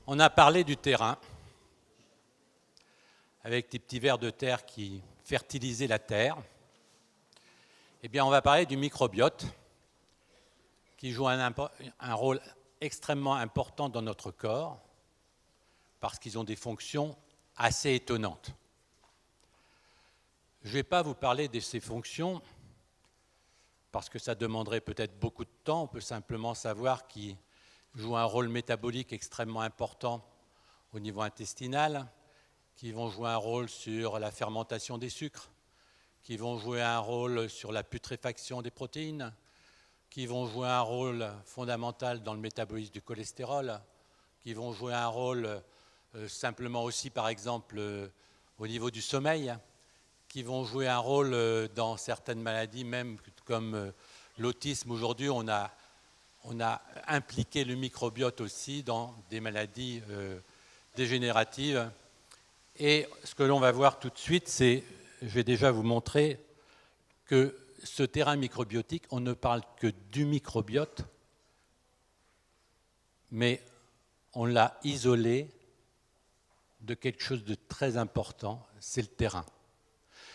On a parlé du terrain, avec des petits vers de terre qui fertilisaient la terre. Eh bien, on va parler du microbiote, qui joue un rôle extrêmement important dans notre corps, parce qu'ils ont des fonctions assez étonnantes. Je ne vais pas vous parler de ces fonctions, parce que ça demanderait peut-être beaucoup de temps. On peut simplement savoir qu'ils jouent un rôle métabolique extrêmement important au niveau intestinal, qui vont jouer un rôle sur la fermentation des sucres, qui vont jouer un rôle sur la putréfaction des protéines, qui vont jouer un rôle fondamental dans le métabolisme du cholestérol, qui vont jouer un rôle simplement aussi, par exemple, au niveau du sommeil, qui vont jouer un rôle dans certaines maladies, même comme l'autisme. Aujourd'hui, on a impliqué le microbiote aussi dans des maladies dégénératives. Et ce que l'on va voir tout de suite, c'est, je vais déjà vous montrer que ce terrain microbiotique, on ne parle que du microbiote, mais on l'a isolé de quelque chose de très important, c'est le terrain.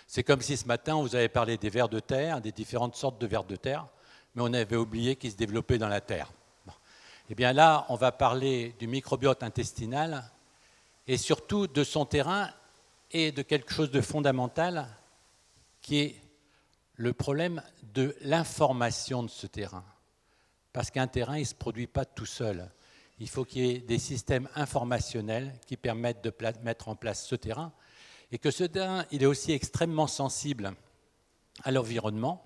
C'est comme si ce matin, on vous avait parlé des vers de terre, des différentes sortes de vers de terre, mais on avait oublié qu'ils se développaient dans la terre. Bon. Eh bien là, on va parler du microbiote intestinal et surtout de son terrain et de quelque chose de fondamental qui est le problème de l'information de ce terrain. Parce qu'un terrain, il ne se produit pas tout seul. Il faut qu'il y ait des systèmes informationnels qui permettent de mettre en place ce terrain. Et que ce terrain, il est aussi extrêmement sensible à l'environnement,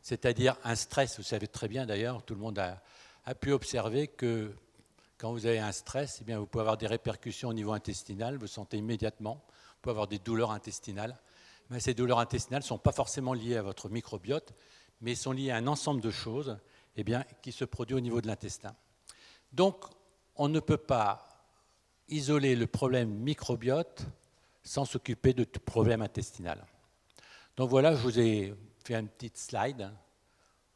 c'est-à-dire un stress. Vous savez très bien d'ailleurs, tout le monde a pu observer que quand vous avez un stress, eh bien, vous pouvez avoir des répercussions au niveau intestinal, vous sentez immédiatement, vous pouvez avoir des douleurs intestinales. Mais ces douleurs intestinales ne sont pas forcément liées à votre microbiote, mais sont liées à un ensemble de choses eh bien, qui se produit au niveau de l'intestin. Donc, on ne peut pas isoler le problème microbiote sans s'occuper de tout problème intestinal. Donc voilà, je vous ai fait une petite slide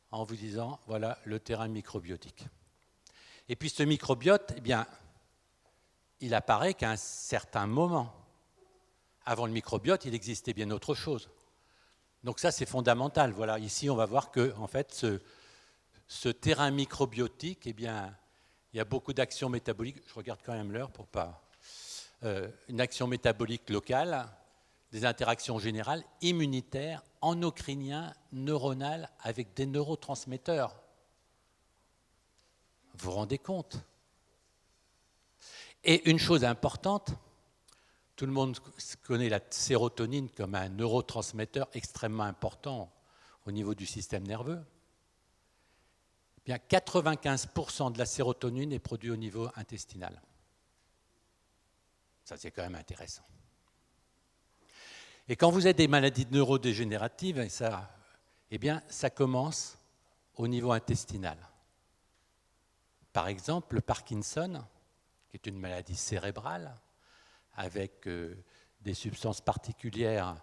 en vous disant, voilà le terrain microbiotique. Et puis ce microbiote, eh bien, il apparaît qu'à un certain moment. Avant le microbiote, il existait bien autre chose. Donc ça, c'est fondamental. Voilà, ici, on va voir que en fait, ce terrain microbiotique, eh bien, il y a beaucoup d'actions métaboliques. Je regarde quand même l'heure pour pas... une action métabolique locale, des interactions générales, immunitaires, endocriniens, neuronales, avec des neurotransmetteurs. Vous vous rendez compte? Et une chose importante, tout le monde connaît la sérotonine comme un neurotransmetteur extrêmement important au niveau du système nerveux. Eh bien, 95% de la sérotonine est produite au niveau intestinal. Ça, c'est quand même intéressant. Et quand vous avez des maladies neurodégénératives, eh bien, ça commence au niveau intestinal. Par exemple, le Parkinson, qui est une maladie cérébrale, avec des substances particulières,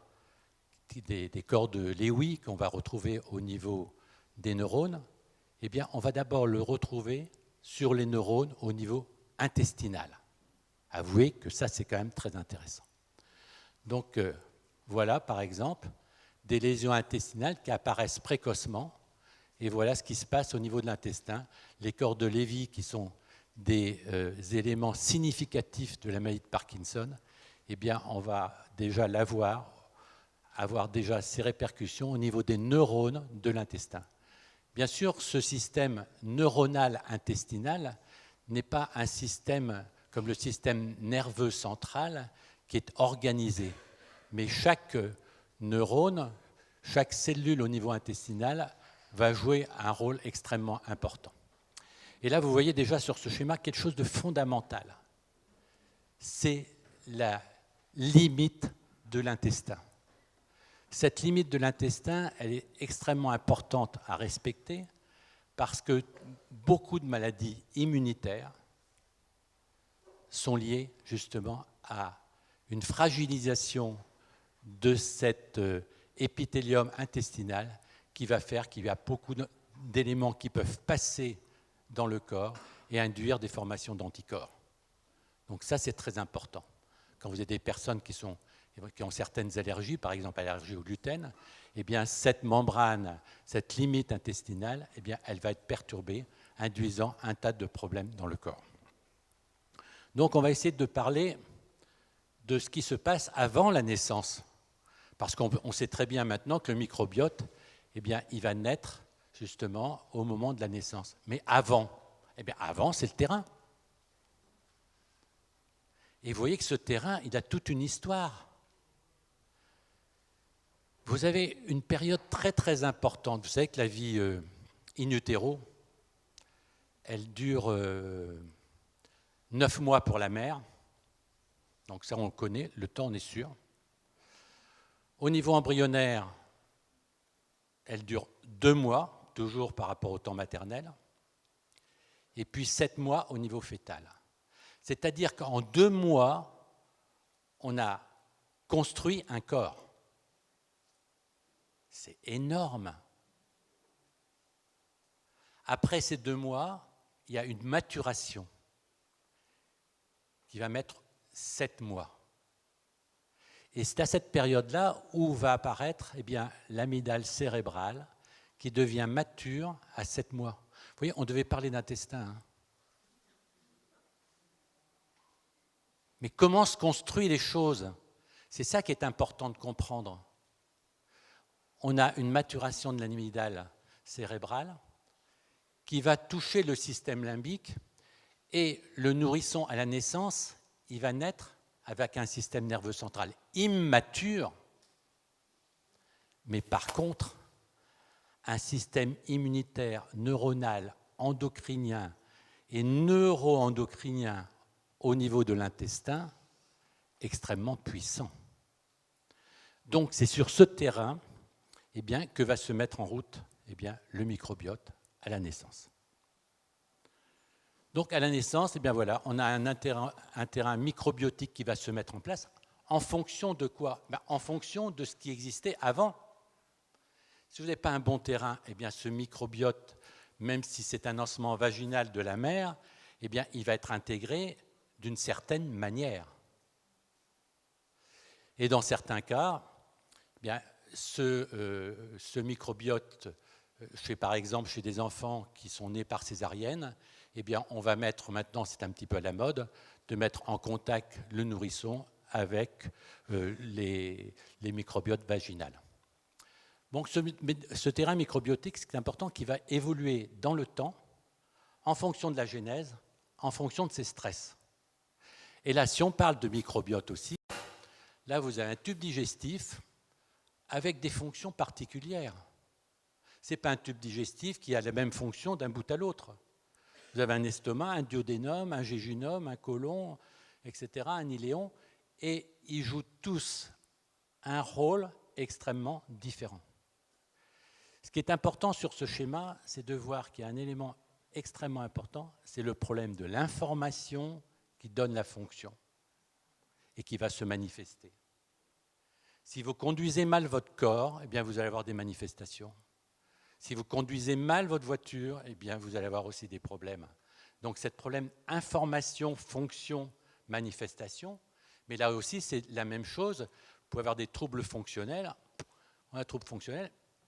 des corps de Lewy qu'on va retrouver au niveau des neurones, eh bien, on va d'abord le retrouver sur les neurones au niveau intestinal. Avouez que ça, c'est quand même très intéressant. Donc, voilà, par exemple, des lésions intestinales qui apparaissent précocement, et voilà ce qui se passe au niveau de l'intestin. Les corps de Lévy, qui sont des éléments significatifs de la maladie de Parkinson, eh bien, on va déjà avoir déjà ces répercussions au niveau des neurones de l'intestin. Bien sûr, ce système neuronal intestinal n'est pas un système comme le système nerveux central qui est organisé, mais chaque neurone, chaque cellule au niveau intestinal va jouer un rôle extrêmement important. Et là, vous voyez déjà sur ce schéma quelque chose de fondamental. C'est la limite de l'intestin. Cette limite de l'intestin, elle est extrêmement importante à respecter parce que beaucoup de maladies immunitaires sont liées justement à une fragilisation de cet épithélium intestinal qui va faire qu'il y a beaucoup d'éléments qui peuvent passer dans le corps et induire des formations d'anticorps. Donc ça, c'est très important. Quand vous avez des personnes qui ont certaines allergies, par exemple allergie au gluten, eh bien, cette membrane, cette limite intestinale, eh bien, elle va être perturbée, induisant un tas de problèmes dans le corps. Donc, on va essayer de parler de ce qui se passe avant la naissance. Parce qu'on sait très bien maintenant que le microbiote, eh bien, il va naître justement au moment de la naissance. Mais avant, eh bien, avant, c'est le terrain. Et vous voyez que ce terrain, il a toute une histoire. Vous avez une période très très importante. Vous savez que la vie in utero, elle dure 9 mois pour la mère. Donc ça, on le connaît, le temps, on est sûr. Au niveau embryonnaire, elle dure 2 mois, toujours par rapport au temps maternel. Et puis 7 mois au niveau fœtal. C'est-à-dire qu'en 2 mois, on a construit un corps. C'est énorme. Après ces 2 mois, il y a une maturation qui va mettre 7 mois. Et c'est à cette période-là où va apparaître l'amygdale cérébrale qui devient mature à 7 mois. Vous voyez, on devait parler d'intestin. Hein. Mais comment se construisent les choses? C'est ça qui est important de comprendre. On a une maturation de l'amygdale cérébrale qui va toucher le système limbique et le nourrisson à la naissance, il va naître avec un système nerveux central immature, mais par contre, un système immunitaire, neuronal, endocrinien et neuroendocrinien au niveau de l'intestin extrêmement puissant. Donc c'est sur ce terrain que va se mettre en route le microbiote à la naissance. Donc à la naissance, on a un terrain microbiotique qui va se mettre en place en fonction de quoi? En fonction de ce qui existait avant. Si vous n'avez pas un bon terrain, ce microbiote, même si c'est un osement vaginal de la mère, il va être intégré d'une certaine manière. Et dans certains cas, ce microbiote, par exemple chez des enfants qui sont nés par césarienne, on va mettre maintenant, c'est un petit peu à la mode, de mettre en contact le nourrisson avec les microbiotes vaginales. Donc ce terrain microbiotique, c'est important qu'il va évoluer dans le temps, en fonction de la genèse, en fonction de ses stress. Et là, si on parle de microbiote aussi, là vous avez un tube digestif avec des fonctions particulières. Ce n'est pas un tube digestif qui a la même fonction d'un bout à l'autre. Vous avez un estomac, un duodénum, un jéjunum, un côlon, etc., un iléon, et ils jouent tous un rôle extrêmement différent. Ce qui est important sur ce schéma, c'est de voir qu'il y a un élément extrêmement important, c'est le problème de l'information qui donne la fonction et qui va se manifester. Si vous conduisez mal votre corps, vous allez avoir des manifestations. Si vous conduisez mal votre voiture, vous allez avoir aussi des problèmes. Donc, ce problème information, fonction, manifestation, mais là aussi, c'est la même chose. Vous pouvez avoir des troubles fonctionnels,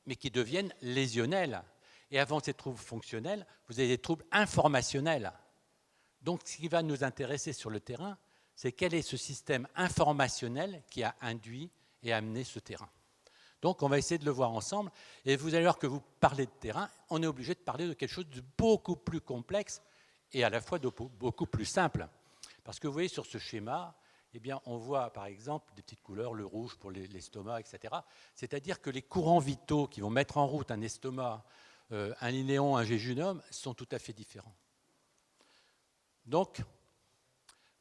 mais qui deviennent lésionnels. Et avant ces troubles fonctionnels, vous avez des troubles informationnels. Donc, ce qui va nous intéresser sur le terrain, c'est quel est ce système informationnel qui a induit et amené ce terrain. Donc, on va essayer de le voir ensemble. Et vous allez voir que vous parlez de terrain, on est obligé de parler de quelque chose de beaucoup plus complexe et à la fois de beaucoup plus simple. Parce que vous voyez sur ce schéma, on voit par exemple des petites couleurs, le rouge pour l'estomac, etc. C'est-à-dire que les courants vitaux qui vont mettre en route un estomac, un iléon, un jéjunum, sont tout à fait différents. Donc,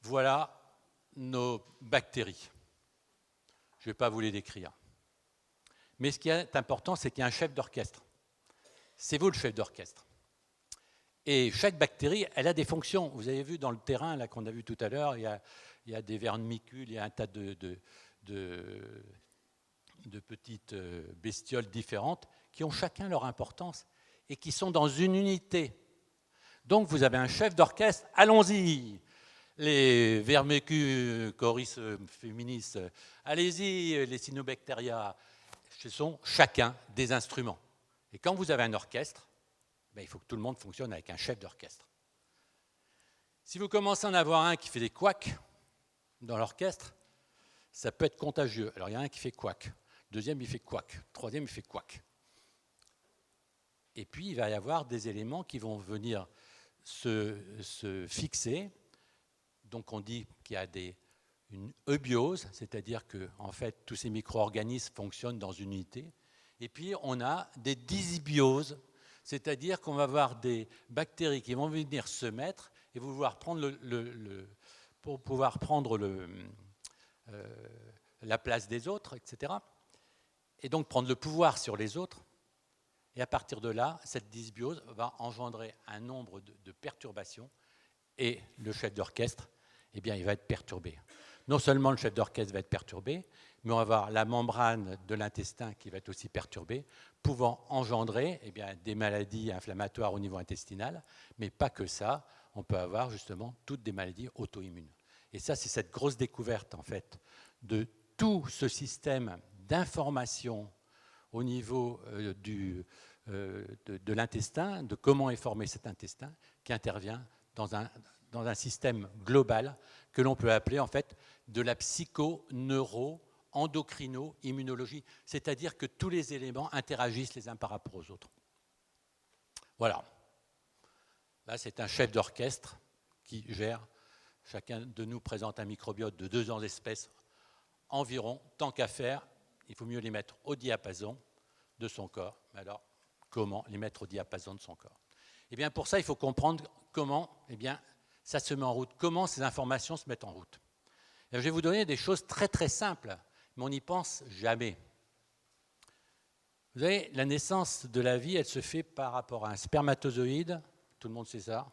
voilà nos bactéries. Je ne vais pas vous les décrire. Mais ce qui est important, c'est qu'il y a un chef d'orchestre. C'est vous le chef d'orchestre. Et chaque bactérie, elle a des fonctions. Vous avez vu dans le terrain là, qu'on a vu tout à l'heure, il y a des vermicules, il y a un tas de petites bestioles différentes qui ont chacun leur importance et qui sont dans une unité. Donc vous avez un chef d'orchestre, allons-y. les Vermicucoris féminis, allez-y, les Cyanobacteria, ce sont chacun des instruments. Et quand vous avez un orchestre, ben, il faut que tout le monde fonctionne avec un chef d'orchestre. Si vous commencez à en avoir un qui fait des couacs dans l'orchestre, ça peut être contagieux. Alors il y a un qui fait couac, deuxième il fait couac, troisième il fait couac. Et puis il va y avoir des éléments qui vont venir se fixer. Donc on dit qu'il y a une eubiose, c'est-à-dire que en fait, tous ces micro-organismes fonctionnent dans une unité. Et puis on a des dysbioses, c'est-à-dire qu'on va avoir des bactéries qui vont venir se mettre et vouloir prendre pour pouvoir prendre la place des autres, etc. Et donc prendre le pouvoir sur les autres. Et à partir de là, cette dysbiose va engendrer un nombre de perturbations et le chef d'orchestre, eh bien, il va être perturbé. Non seulement le chef d'orchestre va être perturbé, mais on va avoir la membrane de l'intestin qui va être aussi perturbée, pouvant engendrer eh bien, des maladies inflammatoires au niveau intestinal, mais pas que ça, on peut avoir justement toutes des maladies auto-immunes. Et ça, c'est cette grosse découverte, en fait, de tout ce système d'information au niveau de l'intestin, de comment est formé cet intestin, qui intervient dans un système global que l'on peut appeler en fait de la psycho-neuro-endocrino-immunologie, c'est-à-dire que tous les éléments interagissent les uns par rapport aux autres. Voilà. Là, c'est un chef d'orchestre qui gère. Chacun de nous présente un microbiote de 200 espèces environ. Tant qu'à faire, il faut mieux les mettre au diapason de son corps. Mais alors, comment les mettre au diapason de son corps? Eh bien, pour ça, il faut comprendre comment ça se met en route, comment ces informations se mettent en route. Et je vais vous donner des choses très très simples, mais on n'y pense jamais. Vous savez, la naissance de la vie, elle se fait par rapport à un spermatozoïde, tout le monde sait ça,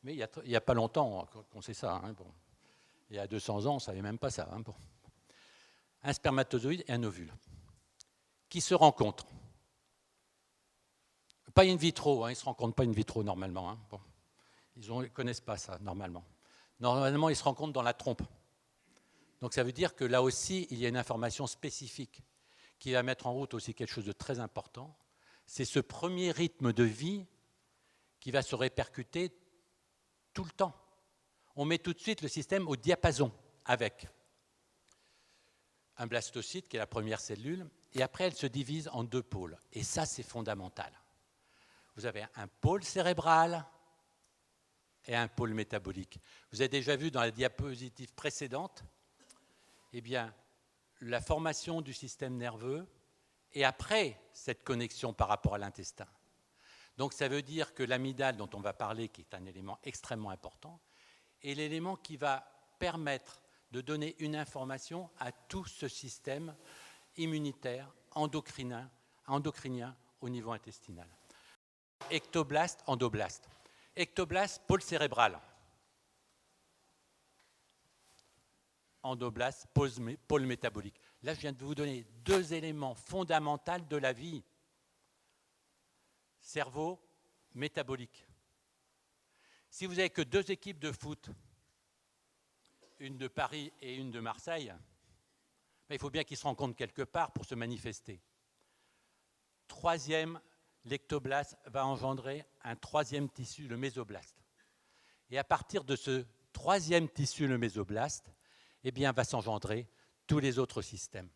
mais il n'y a pas longtemps qu'on sait ça. Hein, bon. Il y a 200 ans, on ne savait même pas ça. Hein, bon. Un spermatozoïde et un ovule qui se rencontrent. Pas in vitro, hein, ils ne se rencontrent pas in vitro normalement. Hein, bon. Ils ne connaissent pas ça normalement. Normalement, ils se rencontrent dans la trompe. Donc ça veut dire que là aussi, il y a une information spécifique qui va mettre en route aussi quelque chose de très important. C'est ce premier rythme de vie qui va se répercuter tout le temps. On met tout de suite le système au diapason avec un blastocyte qui est la première cellule, et après elle se divise en deux pôles. Et ça, c'est fondamental. Vous avez un pôle cérébral et un pôle métabolique. Vous avez déjà vu dans la diapositive précédente, eh bien, la formation du système nerveux et après cette connexion par rapport à l'intestin. Donc ça veut dire que l'amygdale dont on va parler, qui est un élément extrêmement important, est l'élément qui va permettre de donner une information à tout ce système immunitaire, endocrinien au niveau intestinal. Ectoblaste, endoblaste. Ectoblaste, pôle cérébral. Endoblaste, pôle métabolique. Là, je viens de vous donner deux éléments fondamentaux de la vie. Cerveau, métabolique. Si vous n'avez que deux équipes de foot, une de Paris et une de Marseille, il faut bien qu'ils se rencontrent quelque part pour se manifester. Troisième, l'ectoblaste va engendrer un troisième tissu, le mésoblaste. Et à partir de ce troisième tissu, le mésoblaste, eh bien, va s'engendrer tous les autres systèmes.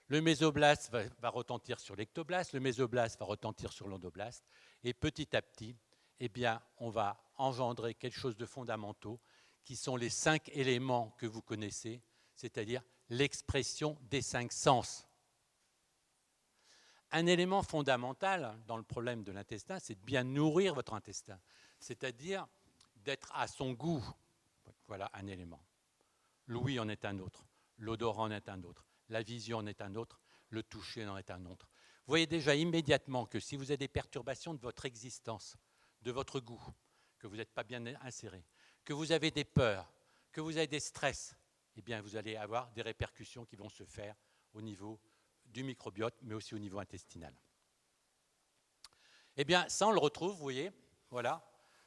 Le mésoblaste va retentir sur l'ectoblaste, le mésoblaste va retentir sur l'endoblaste, et petit à petit, eh bien, on va engendrer quelque chose de fondamental, qui sont les 5 éléments que vous connaissez, c'est-à-dire l'expression des 5 sens. Un élément fondamental dans le problème de l'intestin, c'est de bien nourrir votre intestin, c'est-à-dire d'être à son goût. Voilà un élément. L'ouïe en est un autre, l'odorat en est un autre, la vision en est un autre, le toucher en est un autre. Vous voyez déjà immédiatement que si vous avez des perturbations de votre existence, de votre goût, que vous n'êtes pas bien inséré, que vous avez des peurs, que vous avez des stress, eh bien vous allez avoir des répercussions qui vont se faire au niveau du microbiote, mais aussi au niveau intestinal. Eh bien, ça, on le retrouve, vous voyez, voilà,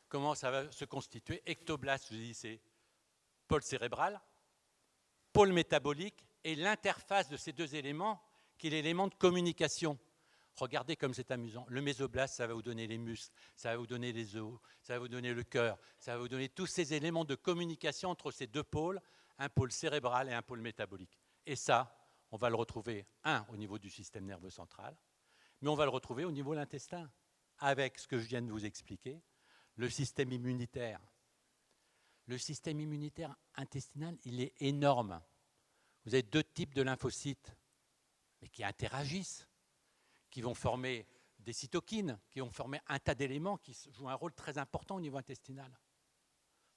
comment ça va se constituer. Ectoblaste, je dis, c'est pôle cérébral, pôle métabolique, et l'interface de ces deux éléments, qui est l'élément de communication. Regardez comme c'est amusant. Le mésoblast, ça va vous donner les muscles, ça va vous donner les os, ça va vous donner le cœur, ça va vous donner tous ces éléments de communication entre ces deux pôles, un pôle cérébral et un pôle métabolique. Et ça, on va le retrouver, au niveau du système nerveux central, mais on va le retrouver au niveau de l'intestin, avec ce que je viens de vous expliquer, le système immunitaire. Le système immunitaire intestinal, il est énorme. Vous avez deux types de lymphocytes, mais qui interagissent, qui vont former des cytokines, qui vont former un tas d'éléments qui jouent un rôle très important au niveau intestinal.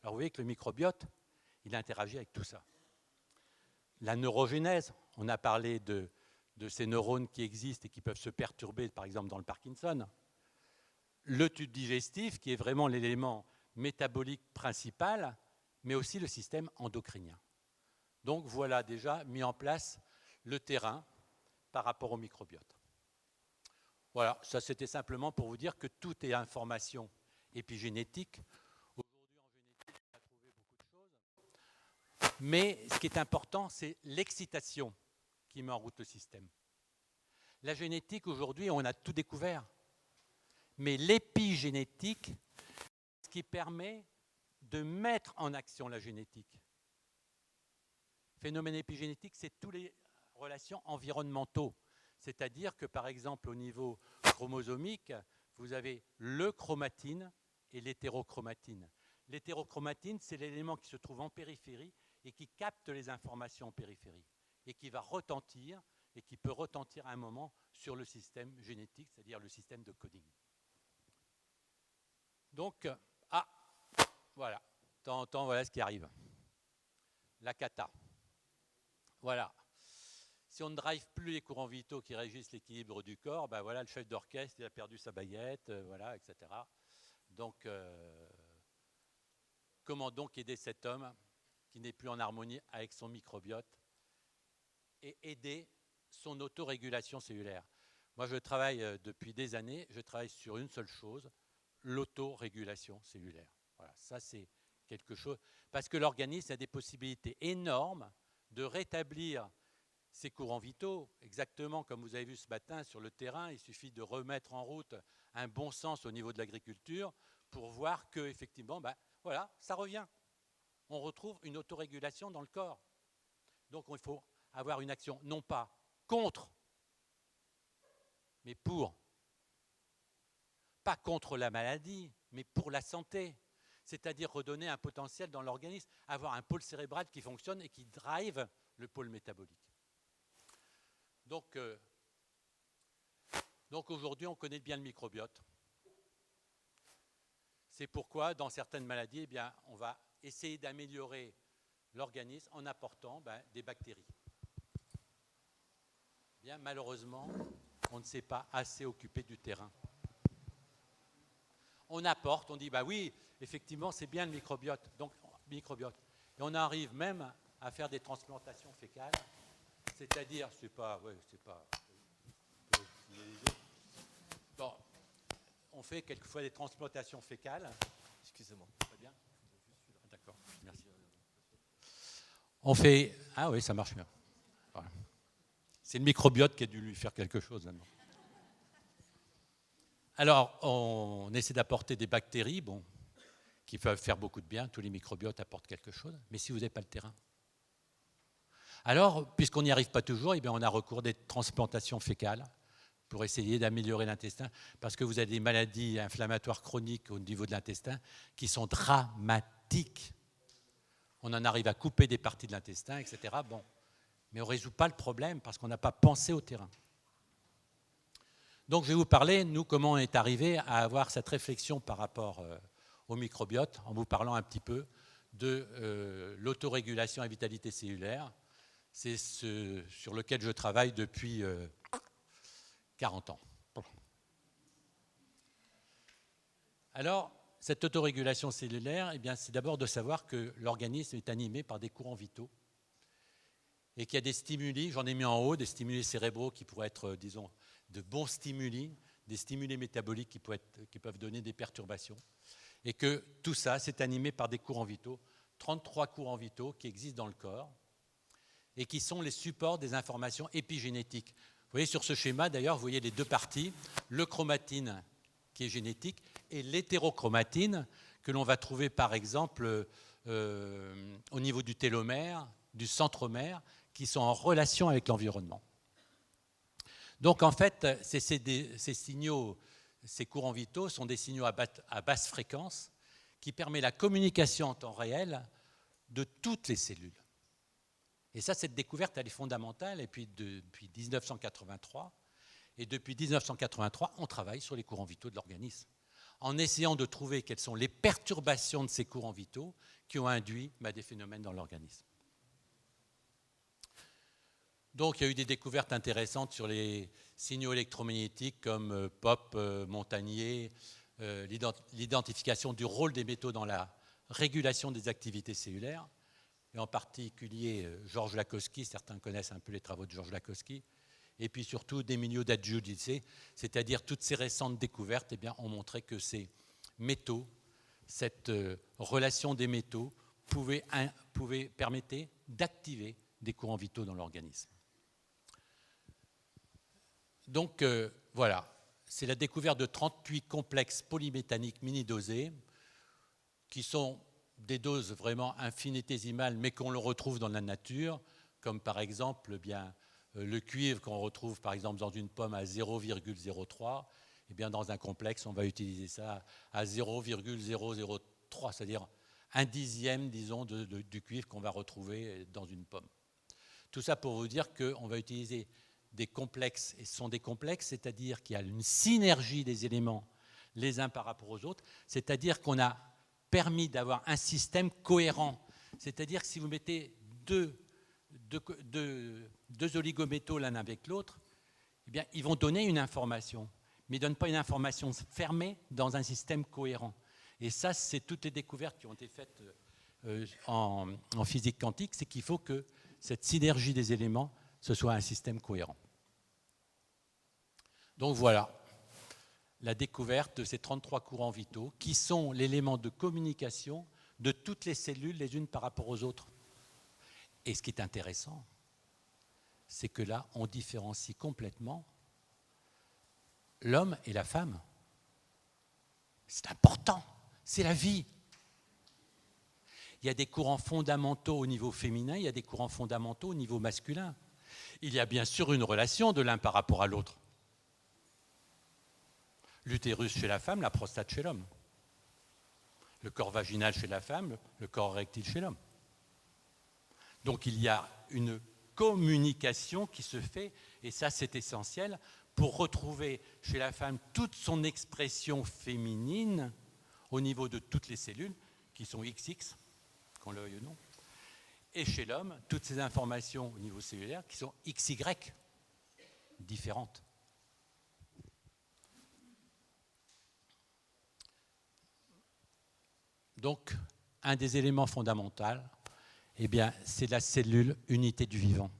Alors vous voyez que le microbiote, il interagit avec tout ça. La neurogénèse, on a parlé de ces neurones qui existent et qui peuvent se perturber, par exemple dans le Parkinson. Le tube digestif, qui est vraiment l'élément métabolique principal, mais aussi le système endocrinien. Donc voilà déjà mis en place le terrain par rapport au microbiote. Voilà, ça c'était simplement pour vous dire que tout est information épigénétique. Aujourd'hui en génétique, on a trouvé beaucoup de choses. Mais ce qui est important, c'est l'excitation qui met en route le système. La génétique, aujourd'hui, on a tout découvert. Mais l'épigénétique, ce qui permet de mettre en action la génétique. Phénomène épigénétique, c'est toutes les relations environnementaux. C'est-à-dire que, par exemple, au niveau chromosomique, vous avez le chromatine et l'hétérochromatine. L'hétérochromatine, c'est l'élément qui se trouve en périphérie et qui capte les informations en périphérie et qui va retentir et qui peut retentir à un moment sur le système génétique, c'est-à-dire le système de coding. Donc, voilà, de temps en temps, voilà ce qui arrive. La cata. Voilà. Si on ne drive plus les courants vitaux qui régissent l'équilibre du corps, ben voilà, le chef d'orchestre il a perdu sa baguette, voilà, etc. Donc, comment donc aider cet homme qui n'est plus en harmonie avec son microbiote et aider son autorégulation cellulaire? Moi, je travaille depuis des années, je travaille sur une seule chose, l'autorégulation cellulaire. Voilà, ça c'est quelque chose, parce que l'organisme a des possibilités énormes de rétablir ces courants vitaux, exactement comme vous avez vu ce matin sur le terrain, il suffit de remettre en route un bon sens au niveau de l'agriculture pour voir que effectivement, voilà, ça revient. On retrouve une autorégulation dans le corps. Donc il faut avoir une action non pas contre, mais pour. Pas contre la maladie, mais pour la santé. C'est-à-dire redonner un potentiel dans l'organisme, avoir un pôle cérébral qui fonctionne et qui drive le pôle métabolique. Donc aujourd'hui, on connaît bien le microbiote. C'est pourquoi, dans certaines maladies, on va essayer d'améliorer l'organisme en apportant des bactéries. Malheureusement, on ne s'est pas assez occupé du terrain. On apporte, on dit, oui, effectivement, c'est bien le microbiote. Donc, microbiote. Et on arrive même à faire des transplantations fécales, c'est-à-dire, bon, on fait quelquefois des transplantations fécales. Excusez-moi. Très bien. D'accord, merci. On fait... Ah oui, ça marche bien. Voilà. C'est le microbiote qui a dû lui faire quelque chose maintenant. Alors, on essaie d'apporter des bactéries, qui peuvent faire beaucoup de bien. Tous les microbiotes apportent quelque chose. Mais si vous n'avez pas le terrain. Alors, puisqu'on n'y arrive pas toujours, on a recours à des transplantations fécales pour essayer d'améliorer l'intestin, parce que vous avez des maladies inflammatoires chroniques au niveau de l'intestin qui sont dramatiques. On en arrive à couper des parties de l'intestin, etc. Mais on ne résout pas le problème parce qu'on n'a pas pensé au terrain. Donc je vais vous parler, nous, comment on est arrivé à avoir cette réflexion par rapport au microbiote, en vous parlant un petit peu de l'autorégulation et vitalité cellulaire. C'est ce sur lequel je travaille depuis 40 ans. Alors, cette autorégulation cellulaire, c'est d'abord de savoir que l'organisme est animé par des courants vitaux et qu'il y a des stimuli, j'en ai mis en haut, des stimuli cérébraux qui pourraient être, disons, de bons stimuli, des stimuli métaboliques qui peuvent donner des perturbations, et que tout ça, c'est animé par des courants vitaux, 33 courants vitaux qui existent dans le corps et qui sont les supports des informations épigénétiques. Vous voyez sur ce schéma, d'ailleurs, vous voyez les deux parties, le chromatine qui est génétique et l'hétérochromatine que l'on va trouver par exemple au niveau du télomère, du centromère, qui sont en relation avec l'environnement. Donc en fait, ces signaux, ces courants vitaux sont des signaux à basse fréquence qui permettent la communication en temps réel de toutes les cellules. Et ça, cette découverte, elle est fondamentale. Et puis depuis 1983, on travaille sur les courants vitaux de l'organisme, en essayant de trouver quelles sont les perturbations de ces courants vitaux qui ont induit des phénomènes dans l'organisme. Donc il y a eu des découvertes intéressantes sur les signaux électromagnétiques comme Pop, Montagnier, l'identification du rôle des métaux dans la régulation des activités cellulaires, et en particulier Georges Lakhovsky, certains connaissent un peu les travaux de Georges Lakhovsky, et puis surtout d'Emilio da Giudice, c'est-à-dire toutes ces récentes découvertes ont montré que ces métaux, cette relation des métaux permettait d'activer des courants vitaux dans l'organisme. Donc voilà, c'est la découverte de 38 complexes polymétalliques mini-dosés qui sont des doses vraiment infinitésimales mais qu'on le retrouve dans la nature, comme par exemple le cuivre qu'on retrouve par exemple dans une pomme à 0,03, dans un complexe on va utiliser ça à 0,003, c'est-à-dire un dixième, disons, du cuivre qu'on va retrouver dans une pomme. Tout ça pour vous dire qu'on va utiliser des complexes, et ce sont des complexes, c'est-à-dire qu'il y a une synergie des éléments les uns par rapport aux autres, c'est-à-dire qu'on a permis d'avoir un système cohérent. C'est-à-dire que si vous mettez deux oligométaux l'un avec l'autre, ils vont donner une information, mais ils ne donnent pas une information fermée dans un système cohérent. Et ça, c'est toutes les découvertes qui ont été faites en physique quantique, c'est qu'il faut que cette synergie des éléments, ce soit un système cohérent. Donc voilà, la découverte de ces 33 courants vitaux qui sont l'élément de communication de toutes les cellules les unes par rapport aux autres. Et ce qui est intéressant, c'est que là, on différencie complètement l'homme et la femme. C'est important, c'est la vie. Il y a des courants fondamentaux au niveau féminin, il y a des courants fondamentaux au niveau masculin. Il y a bien sûr une relation de l'un par rapport à l'autre. L'utérus chez la femme, la prostate chez l'homme. Le corps vaginal chez la femme, le corps érectile chez l'homme. Donc il y a une communication qui se fait, et ça c'est essentiel, pour retrouver chez la femme toute son expression féminine au niveau de toutes les cellules, qui sont XX, qu'on le veuille ou non, et chez l'homme, toutes ces informations au niveau cellulaire qui sont XY, différentes. Donc, un des éléments fondamentaux, c'est la cellule unité du vivant.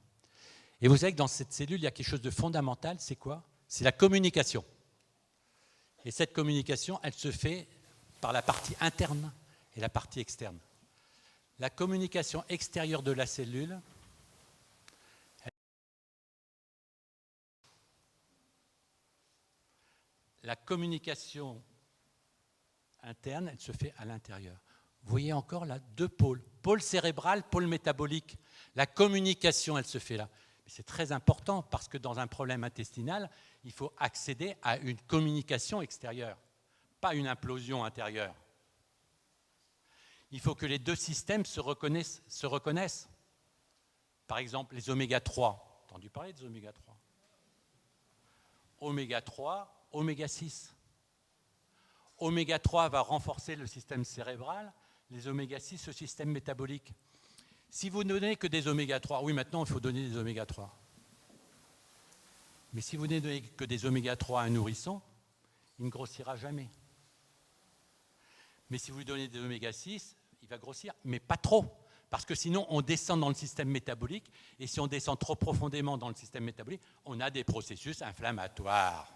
Et vous savez que dans cette cellule, il y a quelque chose de fondamental, c'est quoi? C'est la communication. Et cette communication, elle se fait par la partie interne et la partie externe. La communication extérieure de la cellule, la communication interne, elle se fait à l'intérieur. Vous voyez encore là deux pôles, pôle cérébral, pôle métabolique. La communication, elle se fait là. C'est très important parce que dans un problème intestinal, il faut accéder à une communication extérieure, pas une implosion intérieure. Il faut que les deux systèmes se reconnaissent. Par exemple, les oméga 3. Entendu parler des oméga 3? Oméga 3, oméga 6. Oméga 3 va renforcer le système cérébral, les oméga 6 le système métabolique. Si vous ne donnez que des oméga 3, oui maintenant il faut donner des oméga 3. Mais si vous ne donnez que des oméga 3 à un nourrisson, il ne grossira jamais. Mais si vous lui donnez des oméga 6, il va grossir, mais pas trop. Parce que sinon, on descend dans le système métabolique, et si on descend trop profondément dans le système métabolique, on a des processus inflammatoires.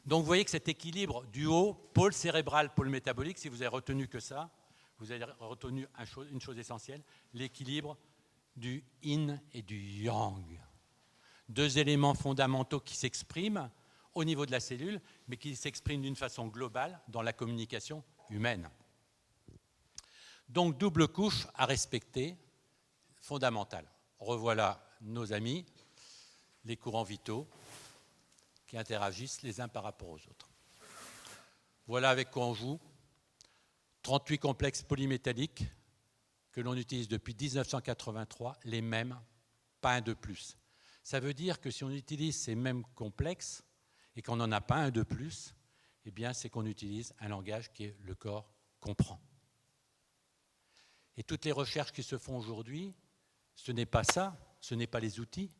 Donc vous voyez que cet équilibre du haut, pôle cérébral, pôle métabolique, si vous avez retenu que ça, vous avez retenu une chose essentielle, l'équilibre du yin et du yang. Deux éléments fondamentaux qui s'expriment au niveau de la cellule, mais qui s'expriment d'une façon globale dans la communication humaine. Donc, double couche à respecter, fondamentale. Revoilà nos amis, les courants vitaux, qui interagissent les uns par rapport aux autres. Voilà avec quoi on joue. 38 complexes polymétalliques que l'on utilise depuis 1983, les mêmes, pas un de plus. Ça veut dire que si on utilise ces mêmes complexes et qu'on n'en a pas un de plus, eh bien c'est qu'on utilise un langage qui est le corps comprend. Et toutes les recherches qui se font aujourd'hui, ce n'est pas ça, ce n'est pas les outils,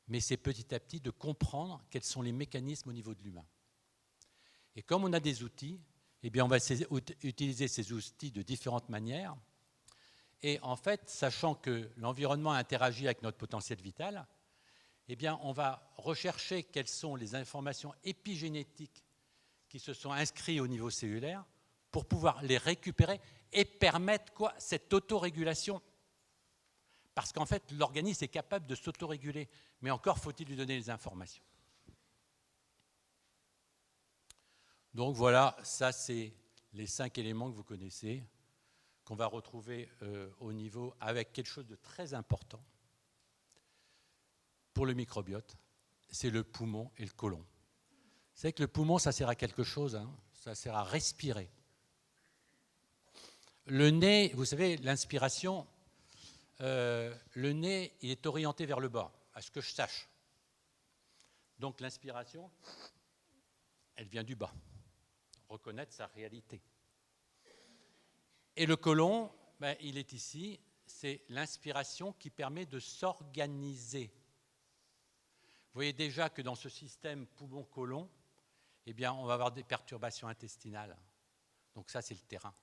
mais c'est petit à petit de comprendre quels sont les mécanismes au niveau de l'humain. Et comme on a des outils, eh bien on va utiliser ces outils de différentes manières. Et en fait, sachant que l'environnement interagit avec notre potentiel vital, eh bien on va rechercher quelles sont les informations épigénétiques qui se sont inscrites au niveau cellulaire pour pouvoir les récupérer et permettre quoi, cette autorégulation. Parce qu'en fait, l'organisme est capable de s'autoréguler, mais encore faut-il lui donner les informations. Donc voilà, ça c'est les 5 éléments que vous connaissez, qu'on va retrouver au niveau avec quelque chose de très important pour le microbiote, c'est le poumon et le côlon. Vous savez que le poumon, ça sert à quelque chose, hein, ça sert à respirer. Le nez, vous savez, l'inspiration, le nez il est orienté vers le bas, à ce que je sache. Donc l'inspiration, elle vient du bas. Reconnaître sa réalité. Et le côlon, ben, il est ici, c'est l'inspiration qui permet de s'organiser. Vous voyez déjà que dans ce système poumon-côlon, eh bien, on va avoir des perturbations intestinales. Donc ça, c'est le terrain.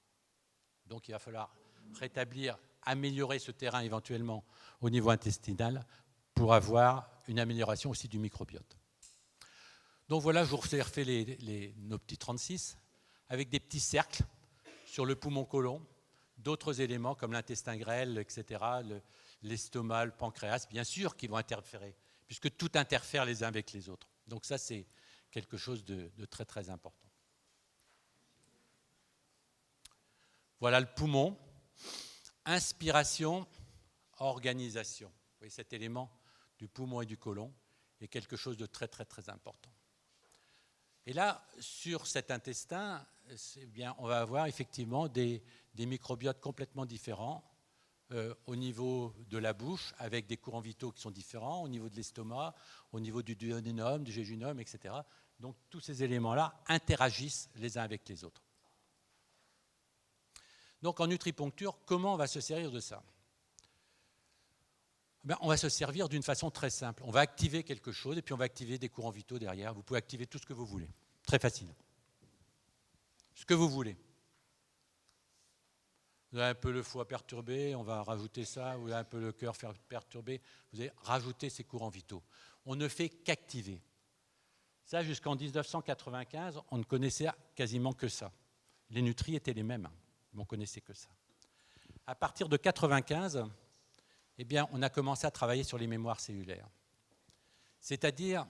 Donc il va falloir rétablir, améliorer ce terrain éventuellement au niveau intestinal pour avoir une amélioration aussi du microbiote. Donc voilà, je vous refais nos petits 36 avec des petits cercles sur le poumon côlon, d'autres éléments comme l'intestin grêle, etc., l'estomac, le pancréas, bien sûr, qui vont interférer, puisque tout interfère les uns avec les autres. Donc ça, c'est quelque chose de très très important. Voilà le poumon. Inspiration, organisation. Vous voyez cet élément du poumon et du côlon est quelque chose de très très très important. Et là, sur cet intestin, eh bien, on va avoir effectivement des microbiotes complètement différents au niveau de la bouche, avec des courants vitaux qui sont différents, au niveau de l'estomac, au niveau du duodénum, du jéjunum, etc. Donc tous ces éléments-là interagissent les uns avec les autres. Donc en nutriponcture, comment on va se servir de ça ? Ben, on va se servir d'une façon très simple. On va activer quelque chose et puis on va activer des courants vitaux derrière. Vous pouvez activer tout ce que vous voulez. Très facile. Ce que vous voulez. Vous avez un peu le foie perturbé, on va rajouter ça. Vous avez un peu le cœur perturbé, vous allez rajouter ces courants vitaux. On ne fait qu'activer. Ça, jusqu'en 1995, on ne connaissait quasiment que ça. Les nutris étaient les mêmes, mais on ne connaissait que ça. À partir de 1995, eh bien, on a commencé à travailler sur les mémoires cellulaires. C'est-à-dire,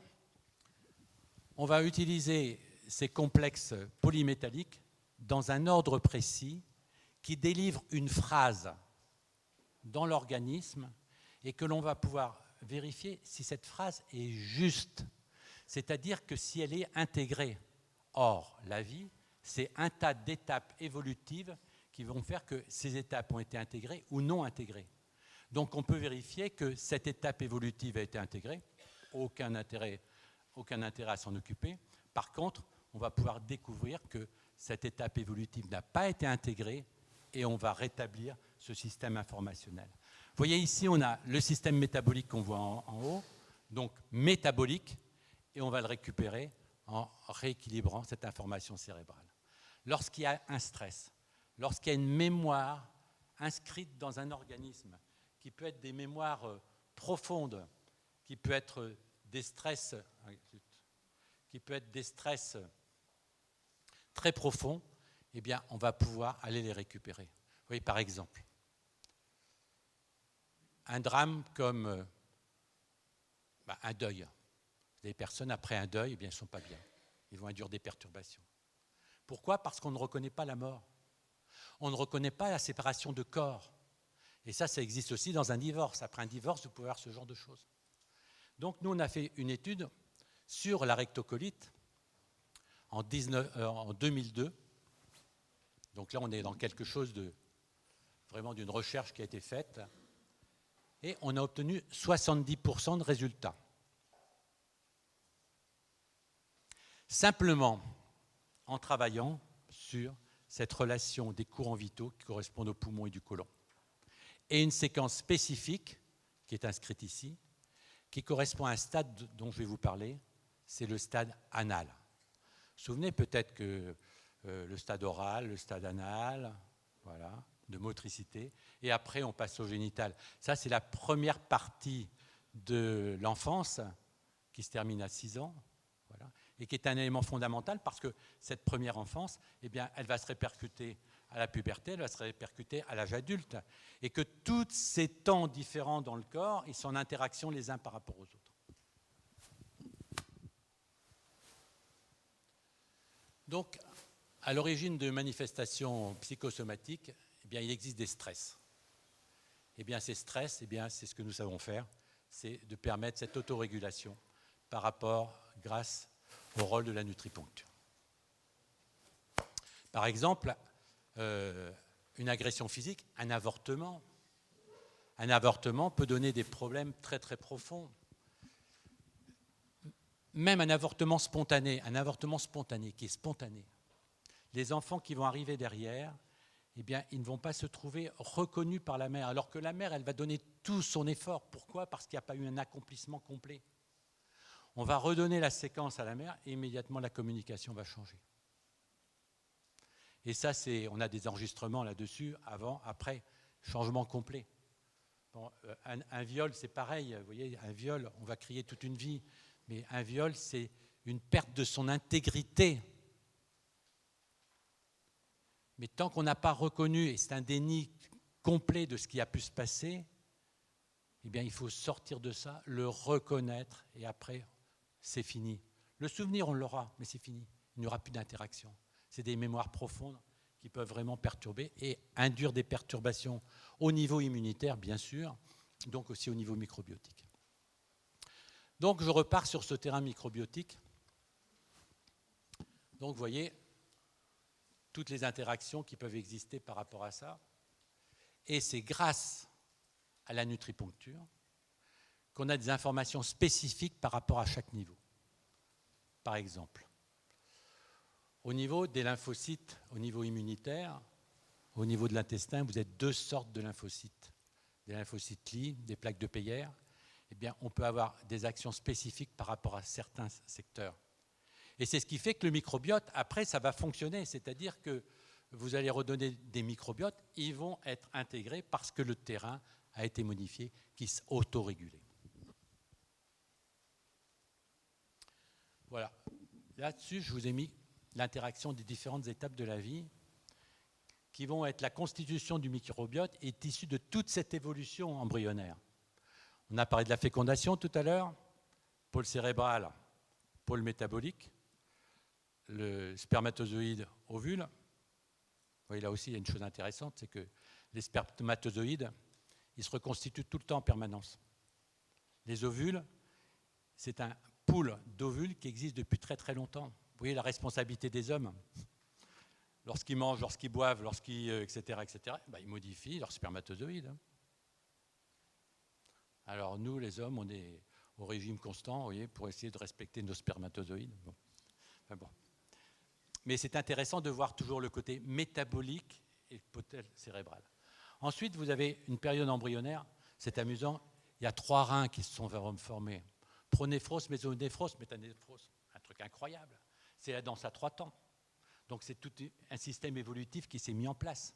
on va utiliser ces complexes polymétalliques dans un ordre précis qui délivre une phrase dans l'organisme et que l'on va pouvoir vérifier si cette phrase est juste. C'est-à-dire que si elle est intégrée. Or, la vie, c'est un tas d'étapes évolutives qui vont faire que ces étapes ont été intégrées ou non intégrées. Donc on peut vérifier que cette étape évolutive a été intégrée, aucun intérêt à s'en occuper. Par contre, on va pouvoir découvrir que cette étape évolutive n'a pas été intégrée et on va rétablir ce système informationnel. Vous voyez ici, on a le système métabolique qu'on voit en haut, donc métabolique, et on va le récupérer en rééquilibrant cette information cérébrale. Lorsqu'il y a un stress, lorsqu'il y a une mémoire inscrite dans un organisme, qui peut être des mémoires profondes, qui peut être des stress très profonds, eh bien, on va pouvoir aller les récupérer. Vous voyez, par exemple, un drame comme un deuil. Les personnes, après un deuil, eh bien, elles ne sont pas bien. Ils vont induire des perturbations. Pourquoi ? Parce qu'on ne reconnaît pas la mort. On ne reconnaît pas la séparation de corps. Et ça existe aussi dans un divorce. Après un divorce, vous pouvez avoir ce genre de choses. Donc, nous, on a fait une étude sur la rectocolite en 2002. Donc là, on est dans quelque chose de vraiment d'une recherche qui a été faite. Et on a obtenu 70% de résultats. Simplement en travaillant sur cette relation des courants vitaux qui correspondent aux poumons et du côlon. Et une séquence spécifique qui est inscrite ici, qui correspond à un stade dont je vais vous parler, c'est le stade anal. Vous vous souvenez peut-être que le stade oral, le stade anal, voilà, de motricité, et après on passe au génital. Ça, c'est la première partie de l'enfance qui se termine à 6 ans. Voilà, et qui est un élément fondamental parce que cette première enfance, eh bien, elle va se répercuter à la puberté, elle va se répercuter à l'âge adulte, et que tous ces temps différents dans le corps, ils sont en interaction les uns par rapport aux autres. Donc, à l'origine de manifestations psychosomatiques, eh bien, il existe des stress. Eh bien, ces stress, eh bien, c'est ce que nous savons faire, c'est de permettre cette autorégulation par rapport, grâce au rôle de la nutriponcture. Par exemple, une agression physique, un avortement peut donner des problèmes très très profonds. Même un avortement spontané qui est spontané. Les enfants qui vont arriver derrière, eh bien, ils ne vont pas se trouver reconnus par la mère, alors que la mère, elle va donner tout son effort. Pourquoi ? Parce qu'il n'y a pas eu un accomplissement complet. On va redonner la séquence à la mère et immédiatement la communication va changer. Et ça, on a des enregistrements là-dessus, avant, après, changement complet. Bon, un viol, c'est pareil, vous voyez, un viol, on va crier toute une vie, mais un viol, c'est une perte de son intégrité. Mais tant qu'on n'a pas reconnu, et c'est un déni complet de ce qui a pu se passer, eh bien, il faut sortir de ça, le reconnaître, et après, c'est fini. Le souvenir, on l'aura, mais c'est fini. Il n'y aura plus d'interaction. C'est des mémoires profondes qui peuvent vraiment perturber et induire des perturbations au niveau immunitaire, bien sûr, donc aussi au niveau microbiotique. Donc, je repars sur ce terrain microbiotique. Donc, vous voyez, toutes les interactions qui peuvent exister par rapport à ça. Et c'est grâce à la nutriponcture qu'on a des informations spécifiques par rapport à chaque niveau. Par exemple, au niveau des lymphocytes, au niveau immunitaire, au niveau de l'intestin, vous avez 2 sortes de lymphocytes. Des lymphocytes Lie, des plaques de Peyer. Eh bien, on peut avoir des actions spécifiques par rapport à certains secteurs. Et c'est ce qui fait que le microbiote, après, ça va fonctionner. C'est-à-dire que vous allez redonner des microbiotes, ils vont être intégrés parce que le terrain a été modifié, qui s'autorégulait. Voilà. Là-dessus, je vous ai mis l'interaction des différentes étapes de la vie qui vont être la constitution du microbiote est issue de toute cette évolution embryonnaire. On a parlé de la fécondation tout à l'heure, pôle cérébral, pôle métabolique, le spermatozoïde ovule. Vous voyez, là aussi, il y a une chose intéressante, c'est que les spermatozoïdes, ils se reconstituent tout le temps en permanence. Les ovules, c'est un pool d'ovules qui existe depuis très très longtemps. Vous voyez la responsabilité des hommes. Lorsqu'ils mangent, lorsqu'ils boivent, etc., ben, ils modifient leurs spermatozoïdes. Alors nous, les hommes, on est au régime constant, vous voyez, pour essayer de respecter nos spermatozoïdes. Bon. Enfin, bon. Mais c'est intéressant de voir toujours le côté métabolique et peut-être cérébral. Ensuite, vous avez une période embryonnaire, c'est amusant, il y a 3 reins qui se sont formés. Pronéphros, mésonéphros, métanéphros, un truc incroyable. C'est la danse à 3 temps. Donc c'est tout un système évolutif qui s'est mis en place.